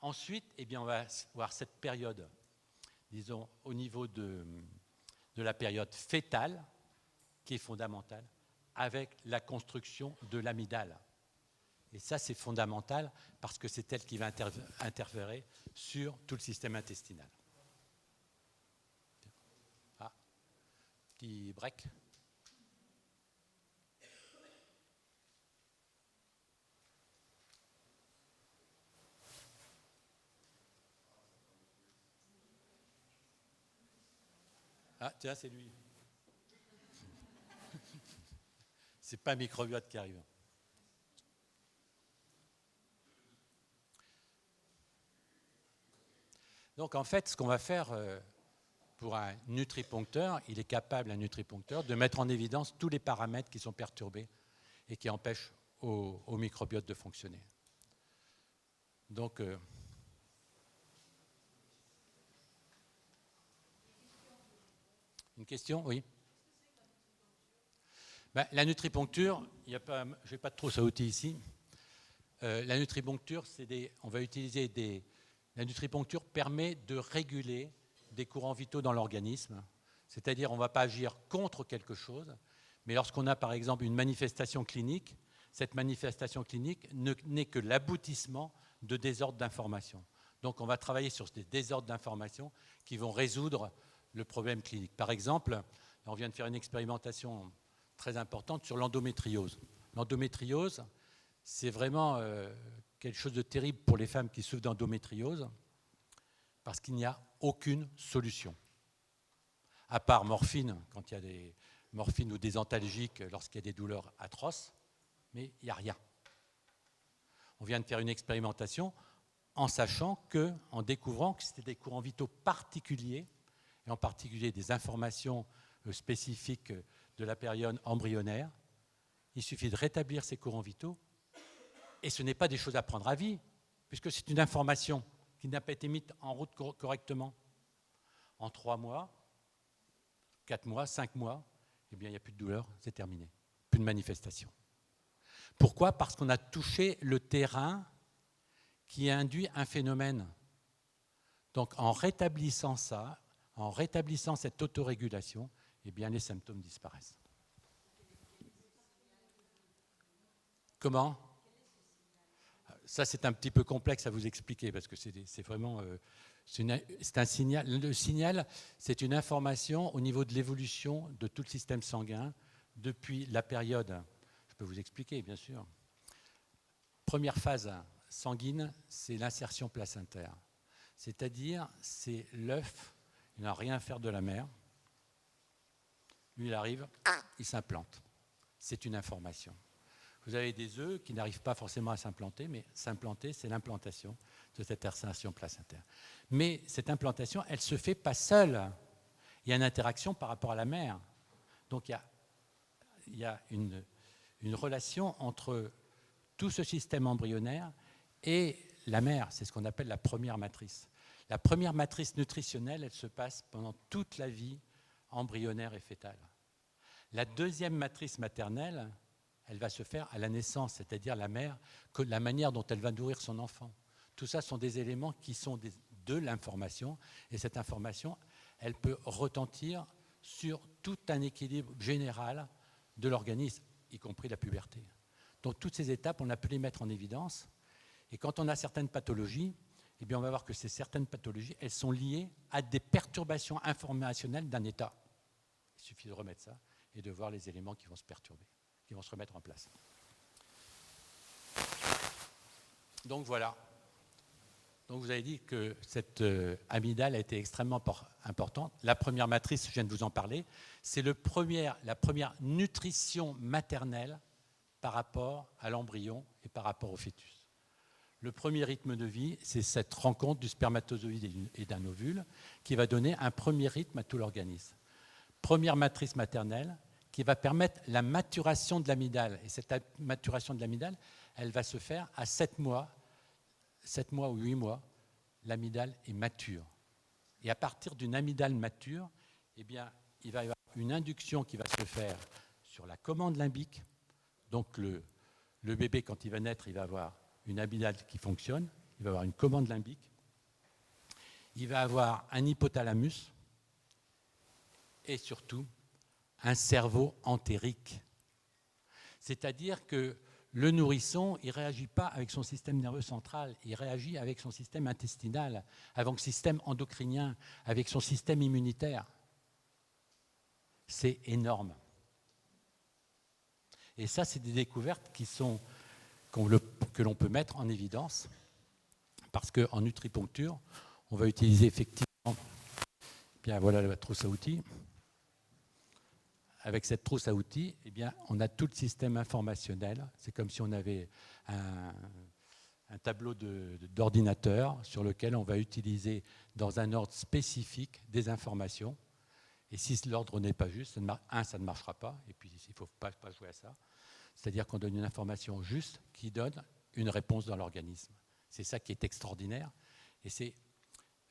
Ensuite, eh bien, on va voir cette période, disons, au niveau de la période fœtale, qui est fondamentale, avec la construction de l'amygdale. Et ça, c'est fondamental parce que c'est elle qui va interférer sur tout le système intestinal. Ah, petit break. Ah, tiens, c'est lui. C'est pas un microbiote qui arrive. Donc en fait, ce qu'on va faire pour un nutriponcteur, il est capable, un nutriponcteur, de mettre en évidence tous les paramètres qui sont perturbés et qui empêchent au microbiote de fonctionner. Donc, une question, oui. Ben, la nutriponcture, je ne vais pas trop sauter ici. La nutriponcture, on va utiliser la nutriponcture permet de réguler des courants vitaux dans l'organisme. C'est-à-dire, on ne va pas agir contre quelque chose, mais lorsqu'on a par exemple une manifestation clinique, cette manifestation clinique n'est que l'aboutissement de désordres d'information. Donc, on va travailler sur des désordres d'information qui vont résoudre le problème clinique. Par exemple, on vient de faire une expérimentation très importante sur l'endométriose. L'endométriose, c'est vraiment quelque chose de terrible pour les femmes qui souffrent d'endométriose parce qu'il n'y a aucune solution. À part morphine, quand il y a des morphines ou des antalgiques lorsqu'il y a des douleurs atroces, mais il n'y a rien. On vient de faire une expérimentation en sachant en découvrant que c'était des courants vitaux particuliers, et en particulier des informations spécifiques de la période embryonnaire. Il suffit de rétablir ces courants vitaux, et ce n'est pas des choses à prendre à vie, puisque c'est une information qui n'a pas été mise en route correctement. En 3 mois, 4 mois, 5 mois, eh bien, il n'y a plus de douleur, c'est terminé. Plus de manifestation. Pourquoi ? Parce qu'on a touché le terrain qui induit un phénomène. Donc, en rétablissant ça, en rétablissant cette autorégulation, eh bien, les symptômes disparaissent. Comment ? Ça, c'est un petit peu complexe à vous expliquer parce que c'est vraiment c'est un signal. Le signal, c'est une information au niveau de l'évolution de tout le système sanguin depuis la période. Je peux vous expliquer, bien sûr. Première phase sanguine, c'est l'insertion placentaire. C'est-à-dire, c'est l'œuf, il n'a rien à faire de la mère. Lui, il arrive, il s'implante. C'est une information. Vous avez des œufs qui n'arrivent pas forcément à s'implanter, mais s'implanter, c'est l'implantation de cette insertion placentaire. Mais cette implantation, elle ne se fait pas seule. Il y a une interaction par rapport à la mère. Donc il y a une relation entre tout ce système embryonnaire et la mère. C'est ce qu'on appelle la première matrice. La première matrice nutritionnelle, elle se passe pendant toute la vie embryonnaire et fétale. La deuxième matrice maternelle, elle va se faire à la naissance, c'est-à-dire la mère, la manière dont elle va nourrir son enfant. Tout ça sont des éléments qui sont de l'information, et cette information, elle peut retentir sur tout un équilibre général de l'organisme, y compris la puberté. Donc toutes ces étapes, on a pu les mettre en évidence, et quand on a certaines pathologies, eh bien on va voir que ces certaines pathologies, elles sont liées à des perturbations informationnelles d'un état. Il suffit de remettre ça et de voir les éléments qui vont se perturber, qui vont se remettre en place. Donc voilà. Donc vous avez dit que cette amygdale a été extrêmement importante. La première matrice, je viens de vous en parler, c'est la première nutrition maternelle par rapport à l'embryon et par rapport au fœtus. Le premier rythme de vie, c'est cette rencontre du spermatozoïde et d'un ovule qui va donner un premier rythme à tout l'organisme. Première matrice maternelle qui va permettre la maturation de l'amygdale. Et cette maturation de l'amygdale, elle va se faire à 7 mois ou 8 mois, l'amygdale est mature. Et à partir d'une amygdale mature, eh bien, il va y avoir une induction qui va se faire sur la commande limbique. Donc le bébé, quand il va naître, il va avoir une amygdale qui fonctionne, il va avoir une commande limbique, il va avoir un hypothalamus et surtout un cerveau entérique. C'est-à-dire que le nourrisson, il ne réagit pas avec son système nerveux central, il réagit avec son système intestinal, avec son système endocrinien, avec son système immunitaire. C'est énorme. Et ça, c'est des découvertes que l'on peut mettre en évidence, parce qu'en nutriponcture, on va utiliser effectivement, bien voilà la trousse à outils. Avec cette trousse à outils, eh bien, on a tout le système informationnel. C'est comme si on avait un tableau d'ordinateur sur lequel on va utiliser dans un ordre spécifique des informations. Et si l'ordre n'est pas juste, ça ne marchera pas. Et puis, il ne faut pas jouer à ça. C'est-à-dire qu'on donne une information juste qui donne une réponse dans l'organisme. C'est ça qui est extraordinaire. Et c'est,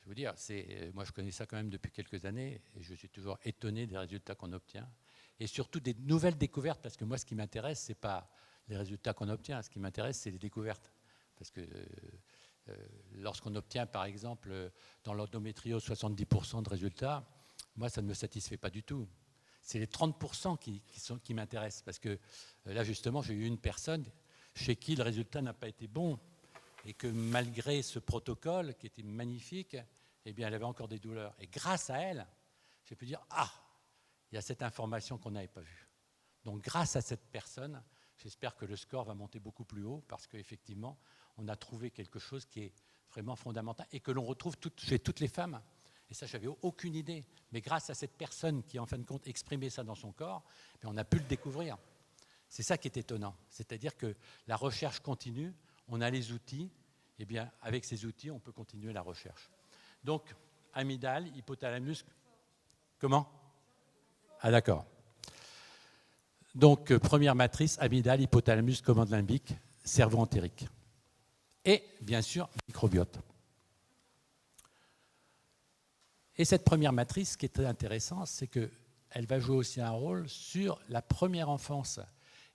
je veux dire, moi je connais ça quand même depuis quelques années et je suis toujours étonné des résultats qu'on obtient. Et surtout des nouvelles découvertes, parce que moi ce qui m'intéresse, ce n'est pas les résultats qu'on obtient, ce qui m'intéresse, c'est les découvertes. Parce que lorsqu'on obtient, par exemple, dans l'endométriose 70% de résultats, moi ça ne me satisfait pas du tout. C'est les 30% qui m'intéressent, parce que là justement, j'ai eu une personne chez qui le résultat n'a pas été bon, et que malgré ce protocole qui était magnifique, eh bien, elle avait encore des douleurs. Et grâce à elle, j'ai pu dire, il y a cette information qu'on n'avait pas vue. Donc grâce à cette personne, j'espère que le score va monter beaucoup plus haut, parce qu'effectivement, on a trouvé quelque chose qui est vraiment fondamental, et que l'on retrouve chez toutes les femmes. Et ça, je n'avais aucune idée. Mais grâce à cette personne qui, en fin de compte, exprimait ça dans son corps, on a pu le découvrir. C'est ça qui est étonnant. C'est-à-dire que la recherche continue, on a les outils, et bien avec ces outils, on peut continuer la recherche. Donc, amygdale, hypothalamus, comment ? Ah d'accord. Donc, première matrice, amygdale, hypothalamus, commande limbique, cerveau entérique. Et, bien sûr, microbiote. Et cette première matrice, ce qui est très intéressant, c'est qu'elle va jouer aussi un rôle sur la première enfance.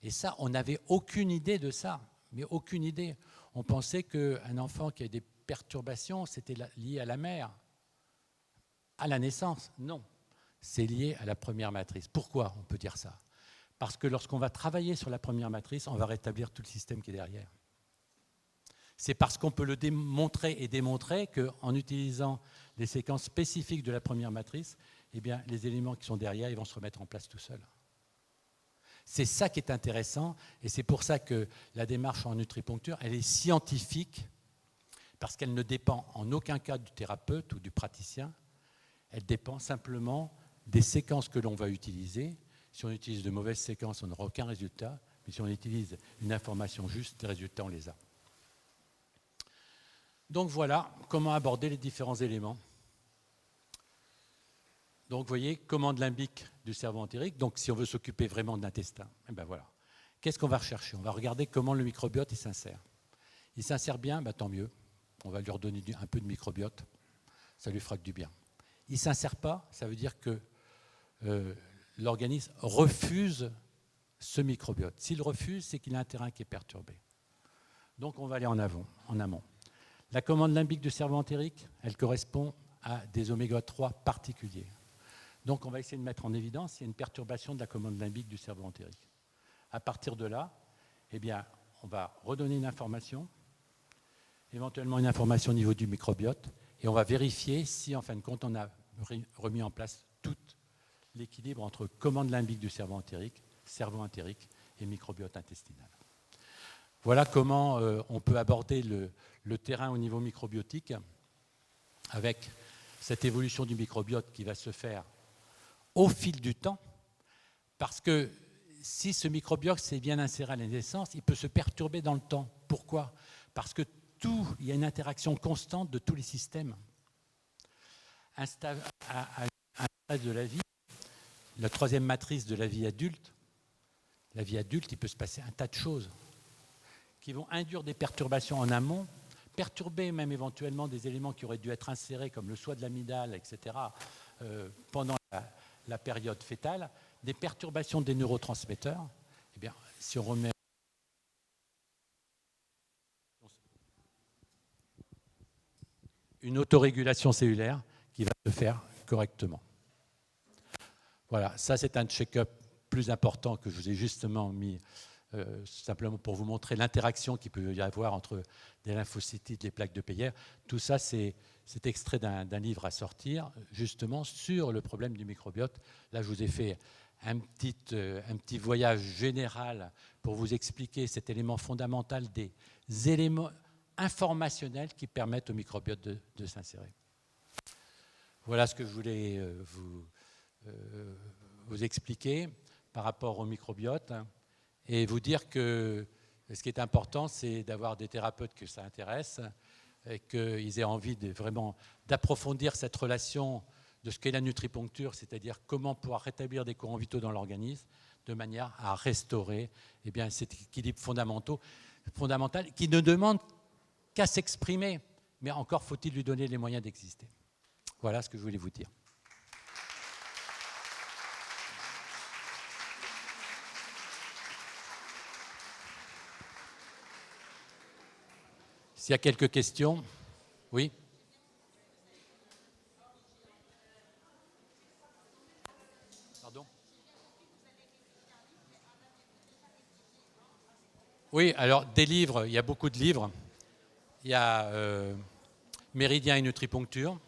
Et ça, on n'avait aucune idée de ça, mais aucune idée. On pensait qu'un enfant qui a des perturbations, c'était lié à la mère, à la naissance. Non, c'est lié à la première matrice. Pourquoi on peut dire ça ? Parce que lorsqu'on va travailler sur la première matrice, on va rétablir tout le système qui est derrière. C'est parce qu'on peut le démontrer et démontrer qu'en utilisant les séquences spécifiques de la première matrice, eh bien, les éléments qui sont derrière, ils vont se remettre en place tout seuls. C'est ça qui est intéressant, et c'est pour ça que la démarche en nutriponcture, elle est scientifique, parce qu'elle ne dépend en aucun cas du thérapeute ou du praticien, elle dépend simplement des séquences que l'on va utiliser. Si on utilise de mauvaises séquences, on n'aura aucun résultat, mais si on utilise une information juste, les résultats, on les a. Donc voilà comment aborder les différents éléments. Donc vous voyez, commande limbique du cerveau entérique. Donc si on veut s'occuper vraiment de l'intestin, eh ben voilà. Qu'est-ce qu'on va rechercher ? On va regarder comment le microbiote il s'insère. Il s'insère bien, ben tant mieux. On va lui redonner un peu de microbiote. Ça lui fera que du bien. Il ne s'insère pas, ça veut dire que l'organisme refuse ce microbiote. S'il refuse, c'est qu'il a un terrain qui est perturbé. Donc on va aller en amont. La commande limbique du cerveau entérique, elle correspond à des oméga-3 particuliers. Donc on va essayer de mettre en évidence s'il y a une perturbation de la commande limbique du cerveau entérique. À partir de là, eh bien, on va redonner une information, éventuellement une information au niveau du microbiote, et on va vérifier si, en fin de compte, on a remis en place tout l'équilibre entre commande limbique du cerveau entérique et microbiote intestinal. Voilà comment on peut aborder le terrain au niveau microbiotique avec cette évolution du microbiote qui va se faire au fil du temps, parce que si ce microbiote s'est bien inséré à la naissance, il peut se perturber dans le temps. Pourquoi ? Parce que il y a une interaction constante de tous les systèmes. À un stade de la vie, la troisième matrice de la vie adulte, il peut se passer un tas de choses qui vont induire des perturbations en amont, perturber même éventuellement des éléments qui auraient dû être insérés, comme le soi de l'amygdale, etc., pendant la période fœtale, des perturbations des neurotransmetteurs. Eh bien, si on remet une autorégulation cellulaire qui va se faire correctement. Voilà, ça c'est un check-up plus important que je vous ai justement mis simplement pour vous montrer l'interaction qu'il peut y avoir entre des lymphocytes, les plaques de Peyer. Tout ça, c'est extrait d'un livre à sortir, justement, sur le problème du microbiote. Là, je vous ai fait un petit voyage général pour vous expliquer cet élément fondamental des éléments informationnels qui permettent au microbiote de s'insérer. Voilà ce que je voulais vous expliquer par rapport au microbiote et vous dire que ce qui est important, c'est d'avoir des thérapeutes que ça intéresse et qu'ils aient envie vraiment d'approfondir cette relation de ce qu'est la nutriponcture, c'est-à-dire comment pouvoir rétablir des courants vitaux dans l'organisme de manière à restaurer cet équilibre fondamental qui ne demande qu'à s'exprimer, mais encore faut-il lui donner les moyens d'exister. Voilà ce que je voulais vous dire. S'il y a quelques questions, oui ? Pardon ? Oui, alors des livres, il y a beaucoup de livres. Il y a Méridien et Nutriponcture.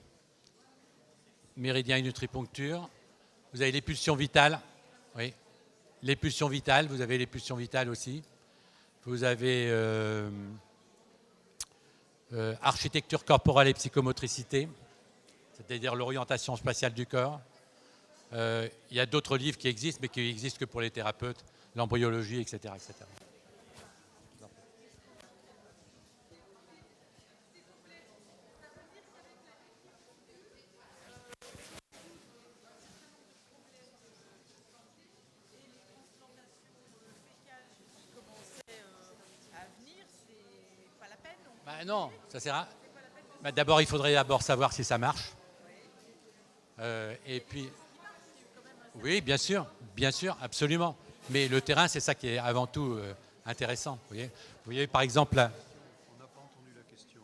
Méridien et Nutriponcture. Vous avez les pulsions vitales. Oui. Les pulsions vitales, vous avez les pulsions vitales aussi. Vous avez architecture corporelle et psychomotricité, c'est-à-dire l'orientation spatiale du corps. Il y a d'autres livres qui existent, mais qui n'existent que pour les thérapeutes, l'embryologie, etc., etc. Non, ça sert à... D'abord, il faudrait savoir si ça marche. Et puis, oui, bien sûr, absolument. Mais le terrain, c'est ça qui est avant tout intéressant. Vous voyez, par exemple, là, on n'a pas entendu la question.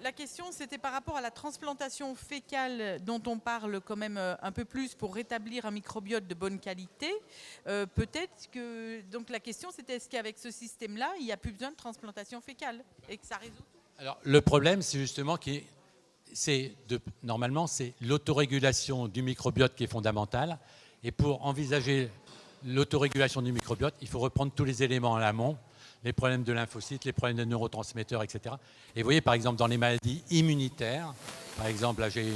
La question, c'était par rapport à la transplantation fécale dont on parle quand même un peu plus pour rétablir un microbiote de bonne qualité. Peut-être que... Donc la question, c'était est-ce qu'avec ce système-là, il n'y a plus besoin de transplantation fécale et que ça résout tout ? Alors, le problème, c'est justement normalement, c'est l'autorégulation du microbiote qui est fondamentale. Et pour envisager l'autorégulation du microbiote, il faut reprendre tous les éléments en amont, les problèmes de lymphocytes, les problèmes de neurotransmetteurs, etc. Et vous voyez, par exemple, dans les maladies immunitaires, par exemple, là, j'ai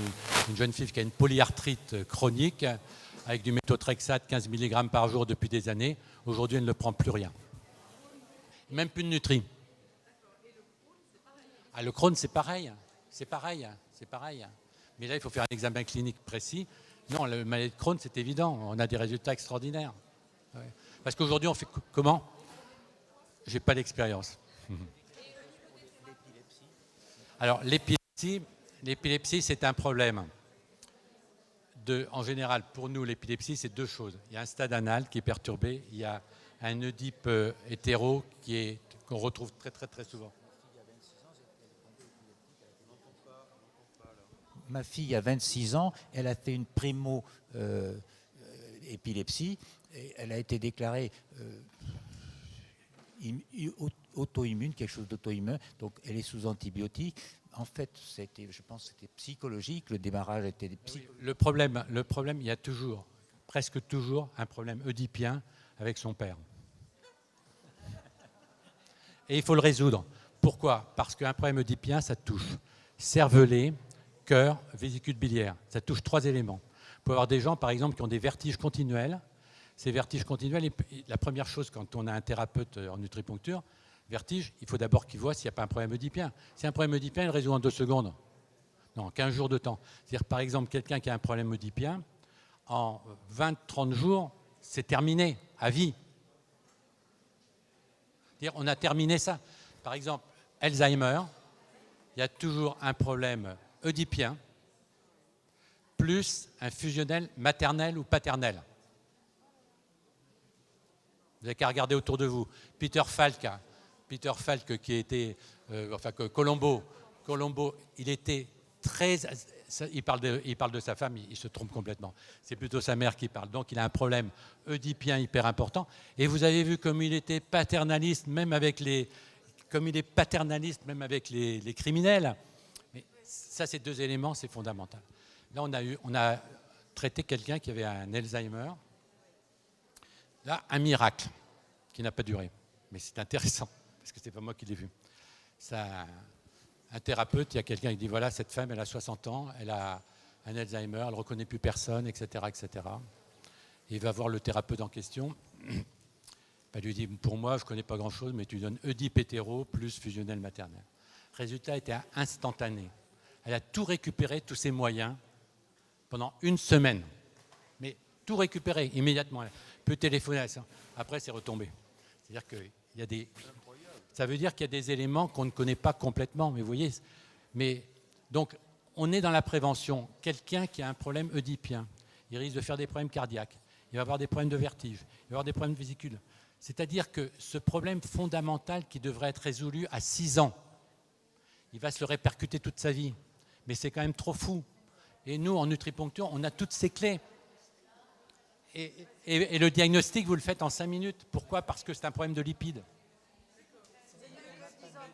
une jeune fille qui a une polyarthrite chronique avec du méthotrexate 15 mg par jour depuis des années. Aujourd'hui, elle ne prend plus rien. Même plus de nutri. Ah, le Crohn, c'est pareil. C'est pareil. Mais là, il faut faire un examen clinique précis. Non, le maladie de Crohn, c'est évident. On a des résultats extraordinaires. Ouais. Parce qu'aujourd'hui, on fait comment ? J'ai pas l'expérience. Alors, l'épilepsie, c'est un problème. En général, pour nous, l'épilepsie, c'est deux choses. Il y a un stade anal qui est perturbé. Il y a un Oedipe hétéro qu'on retrouve très, très, très souvent. Ma fille a 26 ans, elle a fait une primo-épilepsie. Elle a été déclarée auto-immune, quelque chose d'auto-immune, donc elle est sous antibiotiques. En fait, je pense que c'était psychologique, le démarrage était psychologique. Le problème, il y a presque toujours, un problème oedipien avec son père. Et il faut le résoudre. Pourquoi ? Parce qu'un problème oedipien, ça touche cervelet, cœur, vésicule biliaire. Ça touche 3 éléments. Vous pouvez avoir des gens, par exemple, qui ont des vertiges continuels. Ces vertiges continuels, la première chose quand on a un thérapeute en nutriponcture, vertige, il faut d'abord qu'il voit s'il n'y a pas un problème oedipien. Si y a un problème oedipien, il le résout en 2 secondes. Non, 15 jours de temps. C'est-à-dire, par exemple, quelqu'un qui a un problème oedipien, en 20-30 jours, c'est terminé, à vie. C'est-à-dire, on a terminé ça. Par exemple, Alzheimer, il y a toujours un problème oedipien, plus un fusionnel maternel ou paternel. Vous n'avez qu'à regarder autour de vous. Peter Falk qui était, Colombo, il était il parle de sa femme, il se trompe complètement. C'est plutôt sa mère qui parle. Donc il a un problème oedipien hyper important. Et vous avez vu comme il était paternaliste, même avec les criminels. Mais ça, ces deux éléments, c'est fondamental. Là, on a traité quelqu'un qui avait un Alzheimer. Là, un miracle qui n'a pas duré. Mais c'est intéressant, parce que ce n'est pas moi qui l'ai vu. Ça, un thérapeute, il y a quelqu'un qui dit, voilà, cette femme, elle a 60 ans, elle a un Alzheimer, elle ne reconnaît plus personne, etc., etc. Et il va voir le thérapeute en question. Il lui dit, pour moi, je ne connais pas grand-chose, mais tu donnes Oedipe hétéro plus fusionnel maternel. Le résultat était instantané. Elle a tout récupéré, tous ses moyens, pendant une semaine. Mais tout récupéré immédiatement. Elle peut téléphoner à ça. Après, c'est retombé. C'est-à-dire qu'il y a des... Ça veut dire qu'il y a des éléments qu'on ne connaît pas complètement, mais vous voyez. Mais, donc, on est dans la prévention. Quelqu'un qui a un problème oedipien, il risque de faire des problèmes cardiaques, il va avoir des problèmes de vertige, il va avoir des problèmes de vésicule. C'est-à-dire que ce problème fondamental qui devrait être résolu à 6 ans, il va se le répercuter toute sa vie. Mais c'est quand même trop fou. Et nous, en nutriponcture, on a toutes ces clés. Et le diagnostic, vous le faites en 5 minutes. Pourquoi ? Parce que c'est un problème de lipides.